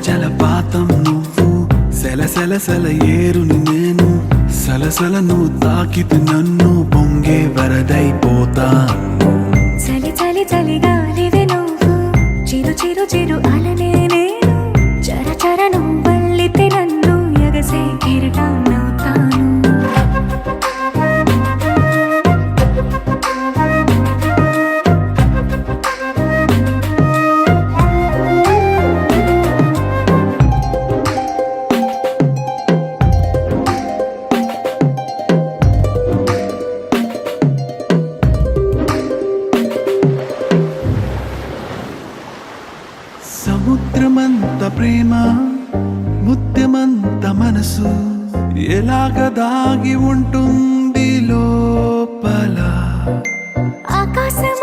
జలపాతం నువ్వు, సెల ఏరుని నేను, సలసల నువ్వు తాకితే నన్ను పొంగే వరదైపోతాను. చలి చలి చలి గాలివే నువ్వు, చిరు చిరు చిరు అలనే నేను, చర చర నువ్వల్లితే నన్ను ఎగసే కిరీటాన్నవుతాను. సముద్రమంత ప్రేమ, ముత్యమంత మనసు, ఎలాగ దాగి ఉంటుంది లోపల. ఆకాశం